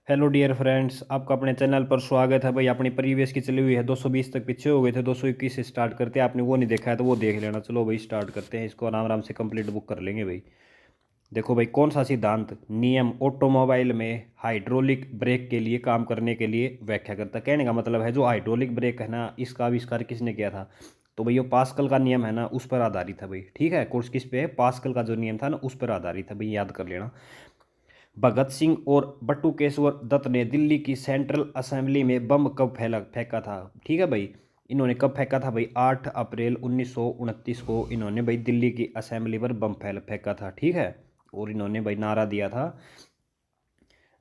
Hello dear friends, आपका अपने channel पर स्वागत है भाई। अपनी प्रीवियस की चली हुई है 220 तक, पीछे हो गए थे 221 से स्टार्ट करते हैं। आपने वो नहीं देखा है तो वो देख लेना। चलो भाई स्टार्ट करते हैं, इसको आराम आराम से कंप्लीट बुक कर लेंगे भाई। देखो भाई, कौन सा सिद्धांत नियम ऑटोमोबाइल में हाइड्रोलिक ब्रेक के लिए काम करने के लिए व्याख्या करता है। कहने का मतलब है जो हाइड्रोलिक ब्रेक है ना, इसका आविष्कार किसने किया था? तो भाई ये पास्कल का नियम है ना, उस पर आधारित है भाई। ठीक है, कोर्स किस पे है? पास्कल का जो नियम था ना, उस पर आधारित है भाई, याद कर लेना। भगत सिंह और बटुकेश्वर दत्त ने दिल्ली की सेंट्रल असेंबली में बम कब फैला फेंका था? ठीक है भाई, इन्होंने कब फेंका था भाई? 8 अप्रैल 1929 को इन्होंने भाई दिल्ली की असेंबली पर बम फेंका था। ठीक है, और इन्होंने भाई नारा दिया था,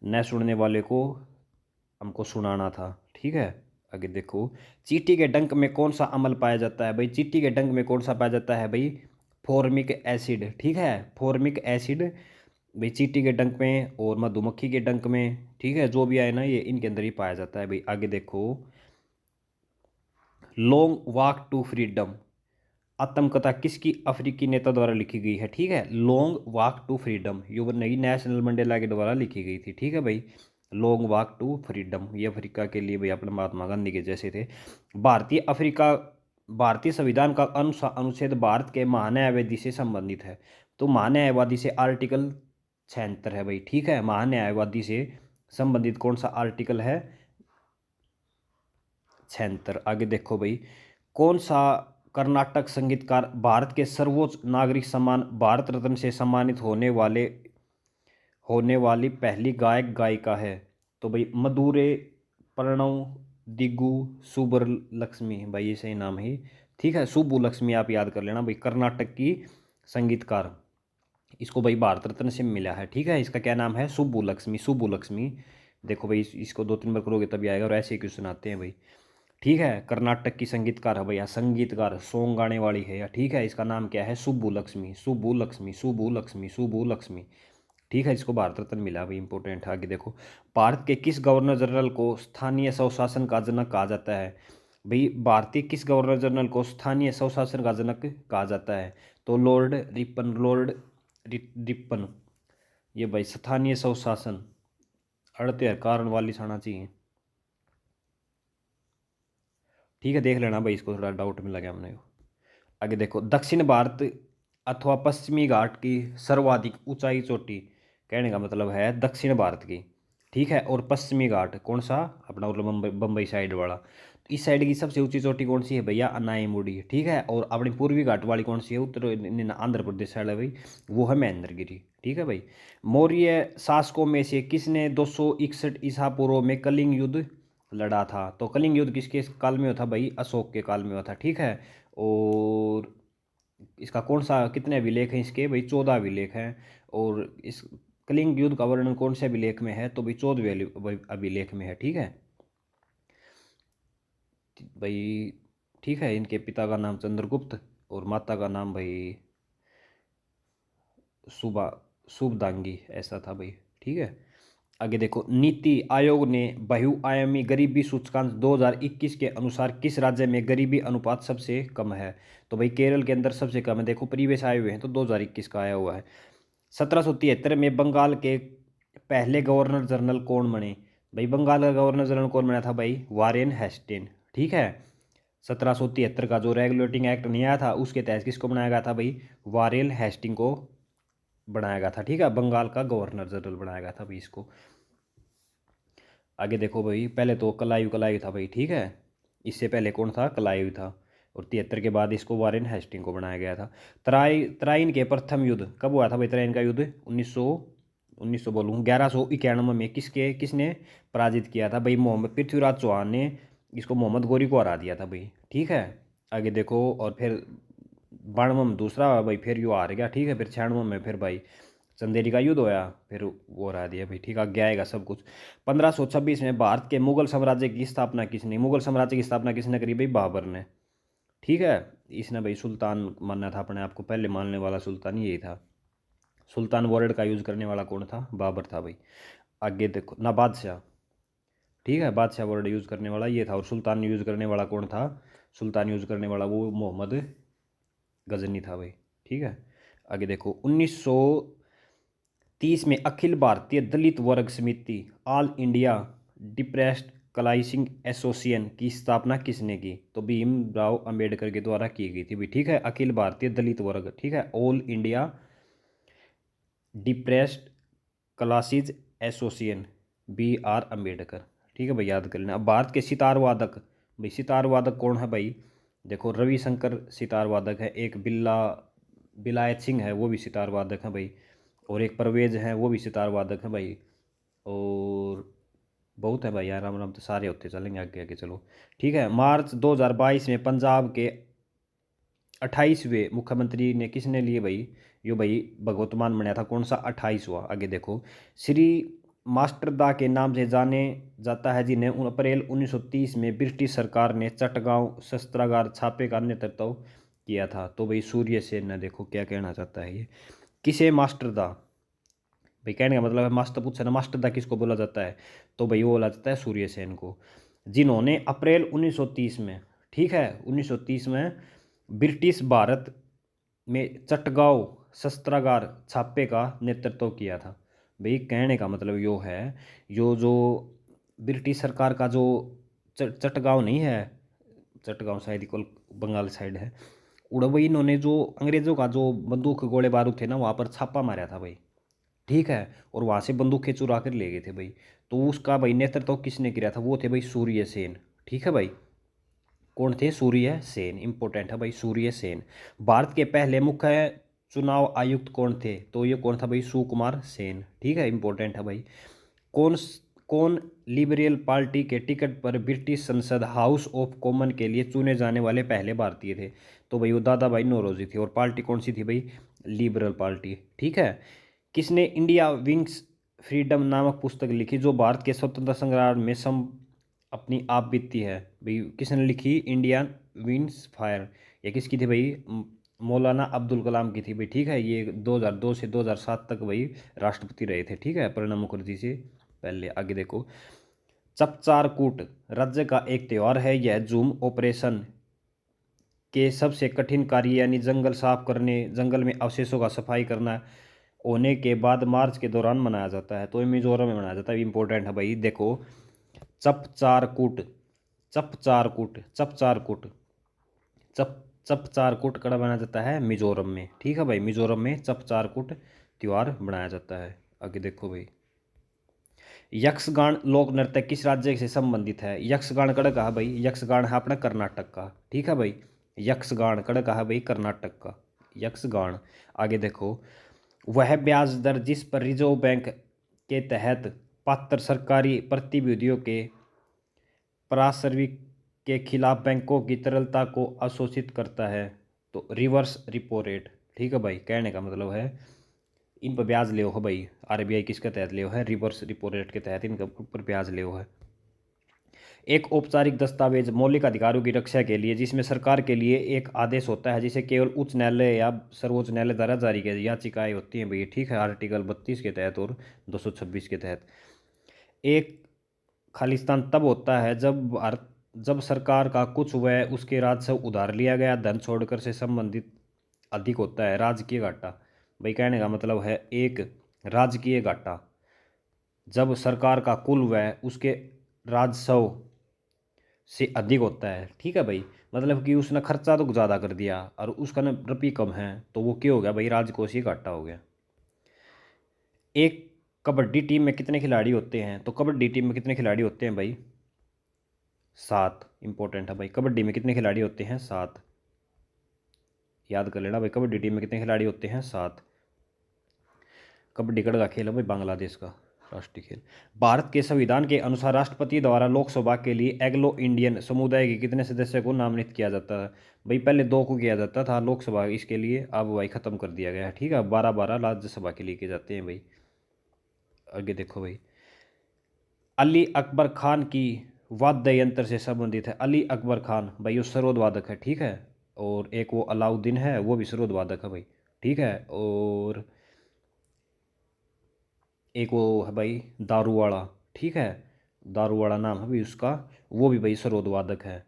न सुनने वाले को हमको सुनाना था। ठीक है, आगे देखो। चींटी के डंक में कौन सा अम्ल पाया जाता है भाई? चींटी के डंक में कौन सा पाया जाता है भाई? Formic acid. ठीक है, फॉर्मिक एसिड भाई चींटी के डंक में और मधुमक्खी के डंक में। ठीक है, जो भी आए ना, ये इनके अंदर ही पाया जाता है भाई। आगे देखो। लॉन्ग वॉक टू फ्रीडम आत्मकथा किसकी अफ्रीकी नेता द्वारा लिखी गई है? ठीक है, लॉन्ग वॉक टू फ्रीडम ये नई नेशनल मंडेला के द्वारा लिखी गई थी। ठीक है भाई, लॉन्ग वॉक टू फ्रीडम ये अफ्रीका के लिए भाई अपने महात्मा गांधी के जैसे थे। भारतीय अफ्रीका भारतीय संविधान का अनुच्छेद भारत के महान्यायवादी से संबंधित है। तो महान्यायवादी से आर्टिकल 76 है भाई। ठीक है, महान्यायवादी से संबंधित कौन सा आर्टिकल है? 76। आगे देखो भाई, कौन सा कर्नाटक संगीतकार भारत के सर्वोच्च नागरिक सम्मान भारत रत्न से सम्मानित होने वाली पहली गायक गायिका है? तो भाई मधुरे, प्रणव, दिगू, सुबर लक्ष्मी भाई, ये सही नाम है। ठीक है, सुब्बू लक्ष्मी आप याद कर लेना भाई, कर्नाटक की संगीतकार। इसको भाई भारत रत्न से मिला है। ठीक है, इसका क्या नाम है? सुब्बू लक्ष्मी, सुब्बू लक्ष्मी। देखो भाई, इसको 2-3 बार करोगे तभी आएगा, और ऐसे ही क्वेश्चन आते हैं भाई। ठीक है, कर्नाटक की संगीतकार है भैया, संगीतकार, सॉन्ग गाने वाली है या। ठीक है, इसका नाम क्या है? सुब्बू लक्ष्मी, सुब्बू लक्ष्मी, सुब्बू लक्ष्मी, सुब्बू लक्ष्मी। ठीक है, इसको भारत रत्न मिला भाई, इंपॉर्टेंट है। आगे देखो, भारत के किस गवर्नर जनरल को स्थानीय स्वशासन का जनक कहा जाता है? भाई भारतीय किस गवर्नर जनरल को स्थानीय स्वशासन का जनक कहा जाता है? तो लॉर्ड रिपन, रिपन। ये भाई स्थानीय स्वशासन अड़ते हर कारण वाली छाना चाहिए। ठीक है, देख लेना भाई, इसको थोड़ा डाउट में लगा हमने। आगे देखो, दक्षिण भारत अथवा पश्चिमी घाट की सर्वाधिक ऊंचाई चोटी, कहने का मतलब है दक्षिण भारत की। ठीक है, और पश्चिमी घाट कौन सा? अपना मतलब बम्बई बम्बई साइड वाला। तो इस साइड की सबसे ऊंची चोटी कौन सी है भैया? अनाईमुड़ी। ठीक है, और अपनी पूर्वी घाट वाली कौन सी है? आंध्र प्रदेश साइड है भाई, वो है महेंद्रगिरी। ठीक है भाई, मौर्य शासकों में से किसने 261 ईसा पूर्व में कलिंग युद्ध लड़ा था? तो कलिंग युद्ध किसके काल में हुआ था भाई? अशोक के काल में हुआ था। ठीक है, और इसका कौन सा, कितने अभिलेख हैं इसके भाई? 14 अभिलेख हैं। और इस कलिंग युद्ध का वर्णन कौन से अभिलेख में है? तो भाई 14वें अभिलेख में है। ठीक है भाई। ठीक है, इनके पिता का नाम चंद्रगुप्त और माता का नाम भाई सुबा शुभदांगी ऐसा था भाई। ठीक है, आगे देखो, नीति आयोग ने बहुआयामी गरीबी सूचकांक 2021 के अनुसार किस राज्य में गरीबी अनुपात सबसे कम है? तो भाई केरल के अंदर सबसे कम है। देखो प्रीवियस आए हुए हैं तो 2021 का आया हुआ है। 1773 में बंगाल के पहले गवर्नर जनरल कौन बने? भाई बंगाल का गवर्नर जनरल कौन बना था भाई? वारेन हेस्टिन। ठीक है, 1773 का जो रेगुलेटिंग एक्ट नहीं आया था, उसके तहत किसको बनाया गया था भाई? वारेन हेस्टिंग को बनाया गया था। ठीक है, बंगाल का गवर्नर जनरल बनाया गया था भाई इसको। आगे देखो भाई, पहले तो कलायु कलायु था भाई। ठीक है, इससे पहले कौन था? कलायु था। और 73 के बाद इसको वारेन हेस्टिंग को बनाया गया था। तराइन के प्रथम युद्ध कब हुआ था भाई? तराइन का युद्ध 1900 बोलूँ 1191 में किसने पराजित किया था भाई? मोहम्मद पृथ्वीराज चौहान ने इसको मोहम्मद गोरी को हरा दिया था भाई। ठीक है, आगे देखो, और फिर 92 में दूसरा भाई, फिर यू हार गया। ठीक है, फिर 96 में फिर भाई चंदेरी का युद्ध होया, फिर वो हरा दिया भाई। ठीक है, आगे आएगा सब कुछ। 1526 में भारत के मुगल साम्राज्य की स्थापना किसने करी भाई? बाबर ने। ठीक है, इसने भाई सुल्तान मानना था अपने आप को, पहले मानने वाला सुल्तान यही था। सुल्तान वर्ड का यूज़ करने वाला कौन था? बाबर था भाई। आगे देखो ना, बादशाह। ठीक है, बादशाह वर्ड यूज़ करने वाला ये था, और सुल्तान यूज़ करने वाला कौन था? सुल्तान यूज़ करने वाला वो मोहम्मद गजनी था भाई। ठीक है, आगे देखो, 1900 30 में अखिल भारतीय दलित वर्ग समिति all India depressed classing association की स्थापना किसने की? तो भीमराव अंबेडकर के द्वारा की गई थी भी, ठीक है। अखिल भारतीय दलित वर्ग, ठीक है, all India depressed classes association, B.R. Ambedkar, ठीक है भाई, याद कर लेना। अब भारत के सितार वादक, भाई सितार वादक कौन है भाई? देखो रविशंकर सितार वादक है, एक बिलायत सिंह है वो भी सितार वादक है भाई, और एक परवेज है वो भी सितार वादक है भाई, और बहुत है भाई यार, राम राम तो सारे होते चलेंगे आगे आगे, चलो ठीक है। मार्च 2022 में पंजाब के 28वें मुख्यमंत्री ने किसने लिए भाई? यो भाई भगवत मान बनाया था, कौन सा? 28वां। आगे देखो, श्री मास्टरदा के नाम से जाने जाता है जिन्हें अप्रैल 1930 में ब्रिटिश सरकार ने चटगांव शस्त्रागार छापे का नेतृत्व किया था। तो भाई सूर्य सेन ने, देखो क्या कहना चाहता है ये, किसे मास्टरदा? भाई कहने का मतलब है, मास्टर पूछा ना, मास्टरदा किसको बोला जाता है? तो भाई वो बोला जाता है सूर्य सेन को, जिन्होंने अप्रैल 1930 में, ठीक है, 1930 में ब्रिटिश भारत में चटगांव शस्त्रागार छापे का नेतृत्व किया था। भाई कहने का मतलब यो है, यो जो ब्रिटिश सरकार का जो चटगांव नहीं है, चटगांव शायद कोल बंगाल साइड है, उड़ा भाई इन्होंने जो अंग्रेजों का जो बंदूक गोले बारूद थे ना, वहाँ पर छापा मारा था भाई, ठीक है, और वहाँ से बंदूकें चुरा कर ले गए थे भाई। तो उसका भाई नेतृत्व किसने किया था? वो थे भाई सूर्य सेन, ठीक है भाई। कौन थे? सूर्य सेन, इंपॉर्टेंट है भाई, सूर्य सेन। भारत के पहले मुख्य चुनाव आयुक्त कौन थे? तो ये कौन था भाई? सुकुमार सेन, ठीक है, इंपॉर्टेंट है भाई। कौन कौन लिबरल पार्टी के टिकट पर ब्रिटिश संसद हाउस ऑफ कॉमन के लिए चुने जाने वाले पहले भारतीय थे? तो भाई वो दादा भाई नौरोजी थे, और पार्टी कौन सी थी भाई? लिबरल पार्टी, ठीक है। किसने इंडिया विंग्स फ्रीडम नामक पुस्तक लिखी, जो भारत के स्वतंत्रता संग्राम में सम अपनी आप बीतती है? भाई किसने लिखी? इंडियन विंग्स फायर, ये किसकी थी भाई? मौलाना अब्दुल कलाम की थी भाई, ठीक है। ये 2002 से 2007 तक भाई राष्ट्रपति रहे थे, ठीक है, प्रणब मुखर्जी से पहले। आगे देखो, चपचारकूट राज्य का एक त्यौहार है, यह जूम ऑपरेशन के सबसे कठिन कार्य यानी जंगल साफ करने, जंगल में अवशेषों का सफाई करना होने के बाद मार्च के दौरान मनाया जाता है। तो ये मिजोरम में मनाया जाता है, इंपॉर्टेंट है भाई। देखो, चपचारकूट, चपचारकूट, चपचारकूट, चप चपचारकूट कड़ा बनाया जाता है मिजोरम में, ठीक है भाई, मिजोरम में चपचारकूट त्यौहार बनाया जाता है। आगे देखो भाई, यक्षगान लोक नृत्य किस राज्य से संबंधित है? यक्षगान कड़ा कहा भाई? यक्षगान है अपना कर्नाटक का, ठीक है भाई, यक्षगान कड़ा कहा भाई? कर्नाटक का यक्षगान। आगे देखो, वह ब्याज दर जिस पर रिजर्व बैंक के तहत पात्र सरकारी प्रतिभूतियों के परासर्वी के खिलाफ बैंकों की तरलता को अवशोषित करता है, तो रिवर्स रिपो रेट, ठीक है भाई। कहने का मतलब है, इन पर ब्याज ले हो भाई, RBI किसके तहत ले है? रिवर्स रिपो रेट के तहत इनके ऊपर ब्याज ले है। एक औपचारिक दस्तावेज मौलिक अधिकारों की रक्षा के लिए, जिसमें सरकार के लिए एक आदेश होता है, जिसे केवल उच्च न्यायालय या सर्वोच्च न्यायालय द्वारा जारी किया याचिकाएं होती हैं भाई, ठीक है, आर्टिकल 32 के तहत और 226 के तहत। एक खालिस्तान तब होता है जब सरकार का कुछ व उसके राजस्व उधार लिया गया धन छोड़कर से संबंधित अधिक होता है। राजकीय घाटा, भाई कहने का मतलब है एक राजकीय घाटा, जब सरकार का कुल व्यय उसके राजस्व से अधिक होता है, ठीक है भाई। मतलब कि उसने खर्चा तो ज़्यादा कर दिया और उसका ना रपी कम है, तो वो क्या हो गया भाई? राजकोषीय घाटा हो गया। एक कबड्डी टीम में कितने खिलाड़ी होते हैं? तो कबड्डी टीम में कितने खिलाड़ी होते हैं भाई? 7, इंपॉर्टेंट है भाई। कबड्डी में कितने खिलाड़ी होते हैं? 7, याद कर लेना भाई, कबड्डी टीम में कितने खिलाड़ी होते हैं? 7। कबड्डी कड़ का खेल है भाई, बांग्लादेश का राष्ट्रीय खेल। भारत के संविधान के अनुसार राष्ट्रपति द्वारा लोकसभा के लिए एंग्लो इंडियन समुदाय के कितने सदस्य को नामित किया जाता है? भाई पहले 2 को किया जाता था लोकसभा इसके लिए, अब भाई खत्म कर दिया गया है, ठीक है, 12-12 राज्यसभा के लिए किए जाते हैं भाई। आगे देखो भाई, अली अकबर खान की वाद्य यंत्र से संबंधित है। अली अकबर खान भाई वो सरोद वादक है, ठीक है, और एक वो अलाउद्दीन है वो भी सरोद वादक है भाई, ठीक है, और एक वो है भाई दारूवाड़ा, ठीक है, दारूवाड़ा नाम है भाई उसका, वो भी भाई सरोद वादक है।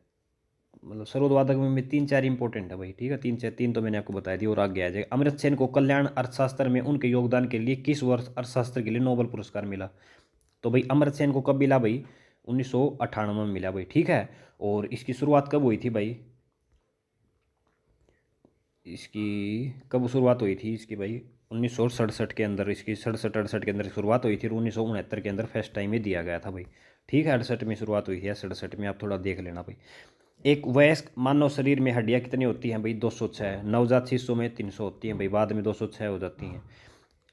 मतलब सरोदवादक में 3-4 इंपॉर्टेंट है भाई, ठीक है, 3 तो मैंने आपको बता दी और आगे आ जाएगा। अमर्त्य सेन को कल्याण अर्थशास्त्र में उनके योगदान के लिए किस वर्ष अर्थशास्त्र के लिए नोबेल पुरस्कार मिला? तो भाई अमर्त्य सेन को कब मिला भाई? 1998 में मिला भाई, ठीक है। और इसकी शुरुआत कब हुई थी भाई? इसकी कब शुरुआत हुई थी इसकी भाई? 1967 के अंदर, इसकी 67-68 के अंदर शुरुआत हुई थी और 1969 के अंदर फर्स्ट टाइम ही दिया गया था भाई, ठीक है। 68 में शुरुआत हुई थी या 67 में, आप थोड़ा देख लेना भाई। एक वयस्क मानव शरीर में हड्डियाँ कितनी होती हैं भाई? 206। नवजात शिशु में 300 होती हैं भाई, बाद में 206 हो जाती हैं।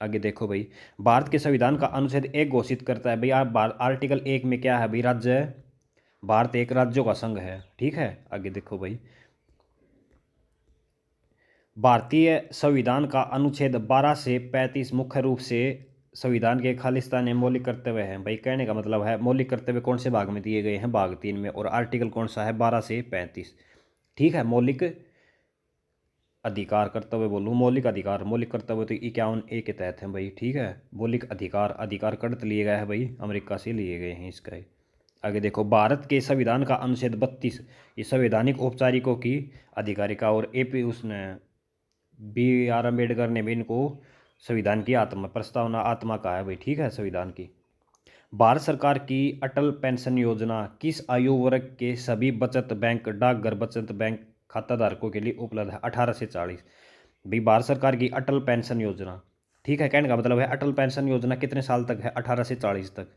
आगे देखो भाई, भारत के संविधान का अनुच्छेद 1 घोषित करता है भाई, आप आर्टिकल 1 में क्या है भाई? राज्य, भारत एक राज्यों का संघ है, ठीक है। आगे देखो भाई, भारतीय संविधान का अनुच्छेद 12 से 35 मुख्य रूप से संविधान के खालिस्तानी मौलिक कर्तव्य हैं भाई। कहने का मतलब है मौलिक कर्तव्य कौन से भाग में दिए गए हैं? भाग 3 में। और आर्टिकल कौन सा है? 12 से 35, ठीक है। मौलिक अधिकार, कर्तव्य बोलूँ, मौलिक अधिकार, मौलिक कर्तव्य तो 51A के तहत हैं भाई, ठीक है। मौलिक अधिकार, अधिकार कड़त लिए गए हैं भाई, अमेरिका से लिए गए हैं इसका। आगे देखो, भारत के संविधान का अनुच्छेद 32 ये संवैधानिक औपचारिकों की आधिकारिका, और AP उसने BR अम्बेडकर ने भी इनको संविधान की आत्मा, प्रस्तावना आत्मा कहा है भाई, ठीक है, संविधान की। भारत सरकार की अटल पेंशन योजना किस आयु वर्ग के सभी बचत बैंक, डाकघर बचत बैंक खाताधारकों के लिए उपलब्ध है? 18 से 40 भाई। भारत सरकार की अटल पेंशन योजना, ठीक है, कहने का मतलब है अटल पेंशन योजना कितने साल तक है? 18 से 40 तक।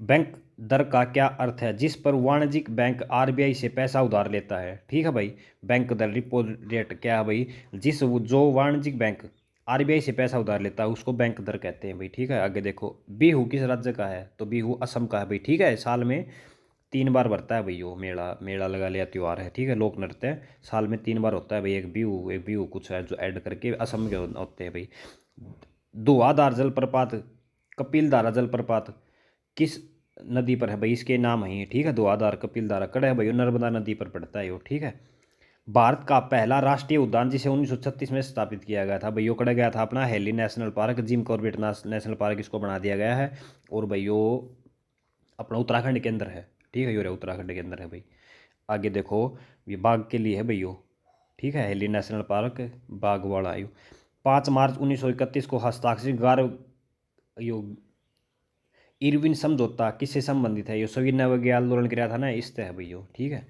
बैंक दर का क्या अर्थ है? जिस पर वाणिज्यिक बैंक RBI से पैसा उधार लेता है, ठीक है भाई। बैंक दर, रिपो रेट क्या है भाई? जो वाणिज्यिक बैंक RBI से पैसा उधार लेता है उसको बैंक दर कहते हैं भाई, ठीक है। आगे देखो, बिहू किस राज्य का है? तो बिहू असम का है भाई, ठीक है। साल में 3 बार भरता है भाई, वो मेला, मेला लगा लिया, त्यौहार है, ठीक है, लोक नृत्य साल में 3 बार होता है भाई। एक बिहू कुछ है जो ऐड करके असम के होते हैं भाई। धुआंधार जलप्रपात, कपिलधारा जलप्रपात किस नदी पर है भाई? इसके नाम है, ठीक है, धुआंधार, कपिलधारा, कड़ा है भाई, नर्मदा नदी पर पड़ता है वो, ठीक है। भारत का पहला राष्ट्रीय उद्यान जिसे 1936 में स्थापित किया गया था भाई, वो कड़ा गया था अपना heli national park, Jim Corbett national park इसको बना दिया गया है। और भाई वो अपना उत्तराखंड के अंदर है, ठीक है, ये उत्तराखंड के अंदर है भाई। आगे देखो, ये बाघ के लिए है भाई वो, ठीक है, हेली नेशनल पार्क, बाघवाड़ा आयु। 5 मार्च 1931 को हस्ताक्षरित यो इरविन समझौता किससे संबंधित है? ये सभी नवग्रह आंदोलन किया था ना, इससे है भैया, ठीक है।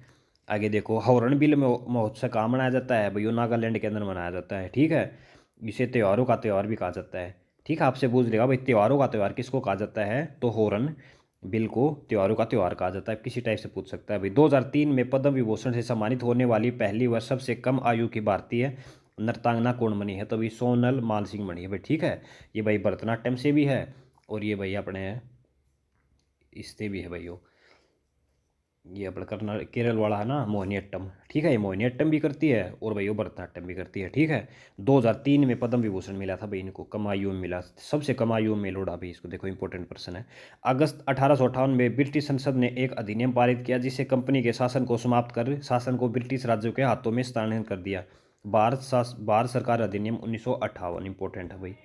आगे देखो, हॉर्नबिल महोत्सव कहाँ मनाया जाता है भैया? नागालैंड के अंदर मनाया जाता है, ठीक है। इसे त्योहारों का त्यौहार भी कहा जाता है, ठीक है। आपसे पूछ लेगा भाई त्योहारों का त्यौहार किसको कहा जाता है? तो हॉर्न बिल को त्योहारों का त्यौहार कहा जाता है, किसी टाइप से पूछ सकता है भाई। 2003 में पद्म विभूषण से सम्मानित होने वाली पहली व सबसे कम आयु की भारतीय नर्तांगना कौन बनी है? तो भाई सोनल मानसिंह बनी है भाई, ठीक है। ये भाई भरतनाट्यम से भी है और ये भाई अपने इससे भी है भाई ये अपना कर्नाटक केरल वाला है ना, मोहिनीअट्टम, ठीक है, ये मोहिनीअट्टम भी करती है और भाई वो भरतनाट्यम भी करती है, ठीक है। 2003 में पद्म विभूषण मिला था भाई इनको, कम आयु में मिला, सबसे कम आयु में लोड़ा भाई इसको, देखो इंपॉर्टेंट पर्सन है। अगस्त 1858 में ब्रिटिश संसद ने एक अधिनियम पारित किया जिससे कंपनी के शासन को समाप्त कर शासन को ब्रिटिश राज्यों के हाथों में स्थानांतरित कर दिया। भारत सरकार अधिनियम 1958, इंपॉर्टेंट है भाई।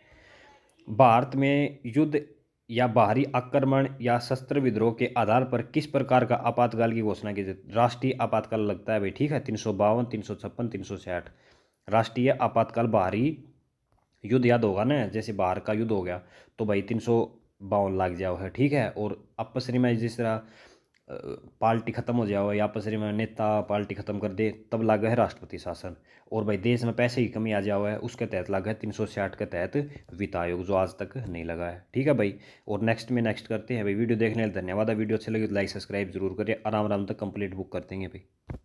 भारत में युद्ध या बाहरी आक्रमण या शस्त्र विद्रोह के आधार पर किस प्रकार का आपातकाल की घोषणा की जाती? राष्ट्रीय आपातकाल लगता है भाई, ठीक है। 352, 356, 366 राष्ट्रीय आपातकाल। बाहरी युद्ध याद होगा ना, जैसे बाहर का युद्ध हो गया तो भाई 352 लाग जाओ है, ठीक है। और आपस में जिस तरह पार्टी खत्म हो जाओ या आपस में नेता पार्टी खत्म कर दे तब लागू है राष्ट्रपति शासन। और भाई देश में पैसे की कमी आ जाओ है उसके तहत लागू है 366 के तहत वित्त आयोग, जो आज तक नहीं लगा है, ठीक है भाई। और नेक्स्ट करते हैं भाई। वीडियो देखने के लिए धन्यवाद। वीडियो अच्छी लगी तो लाइक सब्सक्राइब जरूर करें। आराम आराम तक कंप्लीट बुक कर देंगे भाई।